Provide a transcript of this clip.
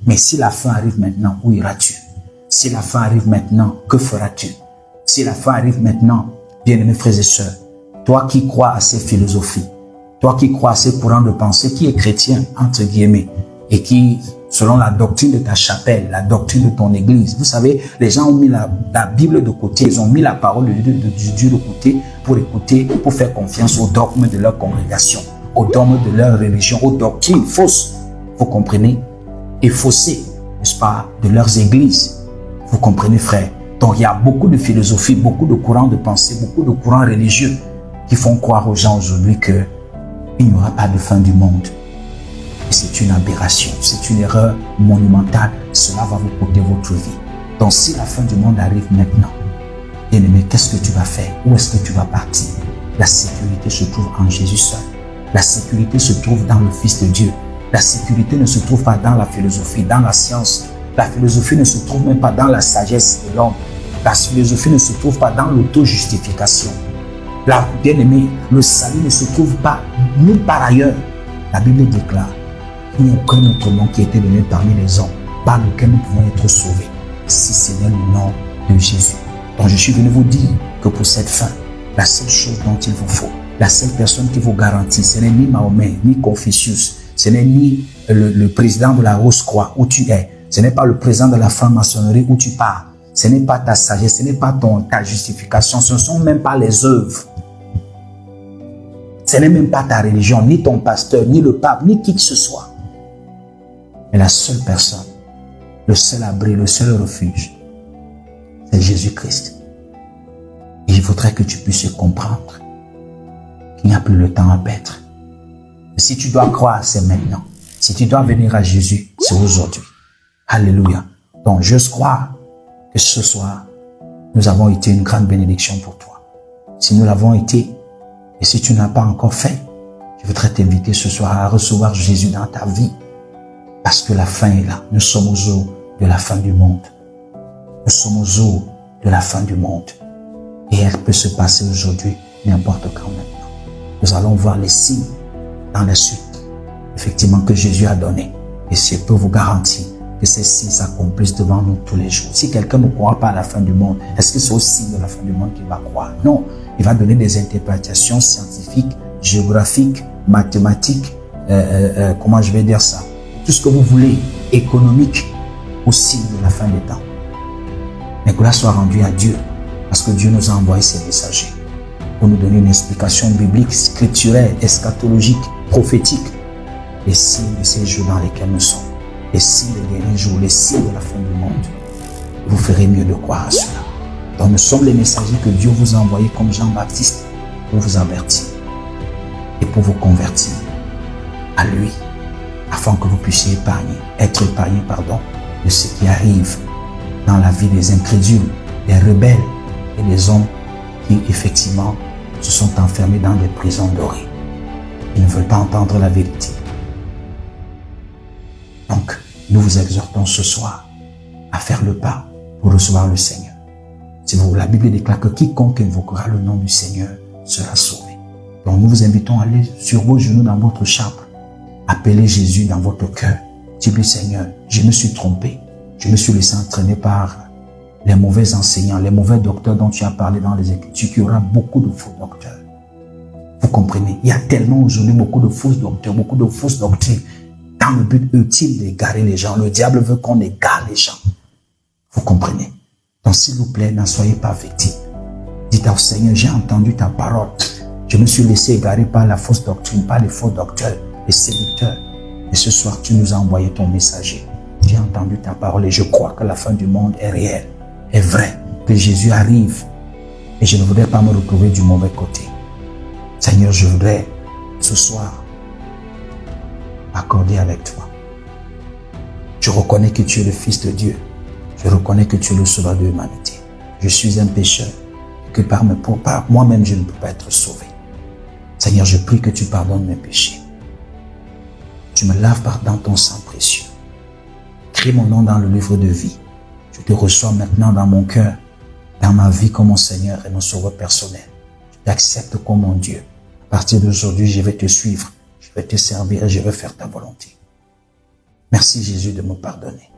Mais si la fin arrive maintenant, où iras-tu? Si la fin arrive maintenant, que feras-tu? Si la fin arrive maintenant, bien-aimés frères et sœurs, toi qui crois à ces philosophies, toi qui crois à ces courants de pensée, qui est chrétien, entre guillemets, et qui, selon la doctrine de ta chapelle, la doctrine de ton église, vous savez, les gens ont mis la Bible de côté, ils ont mis la parole de Dieu de côté pour écouter, pour faire confiance aux dogmes de leur congrégation, aux dogmes de leur religion, aux doctrines fausses, vous comprenez, et faussées, n'est-ce pas, de leurs églises. Vous comprenez, frère? Donc, il y a beaucoup de philosophies, beaucoup de courants de pensée, beaucoup de courants religieux qui font croire aux gens aujourd'hui qu'il n'y aura pas de fin du monde. Et c'est une aberration, c'est une erreur monumentale. Cela va vous coûter votre vie. Donc, si la fin du monde arrive maintenant, bien-aimé, qu'est-ce que tu vas faire? Où est-ce que tu vas partir? La sécurité se trouve en Jésus seul. La sécurité se trouve dans le Fils de Dieu. La sécurité ne se trouve pas dans la philosophie, dans la science. La philosophie ne se trouve même pas dans la sagesse de l'homme. La philosophie ne se trouve pas dans l'auto-justification. Bien-aimé, le salut ne se trouve pas nulle part ailleurs. La Bible déclare qu'il n'y a aucun autre nom qui a été donné parmi les hommes par lequel nous pouvons être sauvés, si ce n'est le nom de Jésus. Donc je suis venu vous dire que pour cette fin, la seule chose dont il vous faut, la seule personne qui vous garantit, ce n'est ni Mahomet, ni Confucius, ce n'est ni le président de la Rose-Croix où tu es, ce n'est pas le président de la franc-maçonnerie où tu pars, ce n'est pas ta sagesse, ce n'est pas ta justification, ce ne sont même pas les œuvres. Ce n'est même pas ta religion, ni ton pasteur, ni le pape, ni qui que ce soit. Mais la seule personne, le seul abri, le seul refuge, c'est Jésus-Christ. Et il faudrait que tu puisses comprendre qu'il n'y a plus le temps à perdre. Et si tu dois croire, c'est maintenant. Si tu dois venir à Jésus, c'est aujourd'hui. Alléluia. Donc, j'ose croire que ce soir, nous avons été une grande bénédiction pour toi. Si nous l'avons été, et si tu n'as pas encore fait, je voudrais t'inviter ce soir à recevoir Jésus dans ta vie. Parce que la fin est là. Nous sommes au jour de la fin du monde. Nous sommes au jour de la fin du monde. Et elle peut se passer aujourd'hui, n'importe quand maintenant. Nous allons voir les signes dans la suite, effectivement, que Jésus a donné. Et je peux vous garantir que ces signes s'accomplissent devant nous tous les jours. Si quelqu'un ne croit pas à la fin du monde, est-ce que c'est au signe de la fin du monde qu'il va croire? Non. Il va donner des interprétations scientifiques, géographiques, mathématiques, comment je vais dire ça? Tout ce que vous voulez, économique, au signe de la fin des temps. Mais que là soit rendu à Dieu, parce que Dieu nous a envoyé ses messagers pour nous donner une explication biblique, scripturaire, eschatologique, prophétique, les signes de ces jours dans lesquels nous sommes, les signes des derniers jours, les signes de la fin du monde. Vous ferez mieux de croire à cela. Donc nous sommes les messagers que Dieu vous a envoyés comme Jean-Baptiste pour vous avertir et pour vous convertir à lui, afin que vous puissiez être épargnés de ce qui arrive dans la vie des incrédules, des rebelles et des hommes qui effectivement se sont enfermés dans des prisons dorées. Ils ne veulent pas entendre la vérité. Donc, nous vous exhortons ce soir à faire le pas pour recevoir le Seigneur. La Bible déclare que quiconque invoquera le nom du Seigneur sera sauvé. Donc nous vous invitons à aller sur vos genoux dans votre chambre. Appelez Jésus dans votre cœur. Dites-lui, Seigneur, je me suis trompé. Je me suis laissé entraîner par les mauvais enseignants, les mauvais docteurs dont tu as parlé dans les Écritures, qu'il y aura beaucoup de faux docteurs. Vous comprenez? Il y a tellement aujourd'hui beaucoup de faux docteurs, beaucoup de fausses doctrines, dans le but ultime d'égarer les gens. Le diable veut qu'on égare les gens. Vous comprenez? Donc, s'il vous plaît, n'en soyez pas victime. Dites au Seigneur, j'ai entendu ta parole. Je me suis laissé égarer par la fausse doctrine, par les faux docteurs, les séducteurs. Et ce soir, tu nous as envoyé ton messager. J'ai entendu ta parole et je crois que la fin du monde est réelle, est vraie, que Jésus arrive. Et je ne voudrais pas me retrouver du mauvais côté. Seigneur, je voudrais ce soir m'accorder avec toi. Je reconnais que tu es le Fils de Dieu. Je reconnais que tu es le sauveur de l'humanité. Je suis un pécheur et que par moi-même, je ne peux pas être sauvé. Seigneur, je prie que tu pardonnes mes péchés. Tu me laves dans ton sang précieux. Écris mon nom dans le livre de vie. Je te reçois maintenant dans mon cœur, dans ma vie comme mon Seigneur et mon sauveur personnel. Je t'accepte comme mon Dieu. À partir d'aujourd'hui, je vais te suivre, je vais te servir et je vais faire ta volonté. Merci Jésus de me pardonner.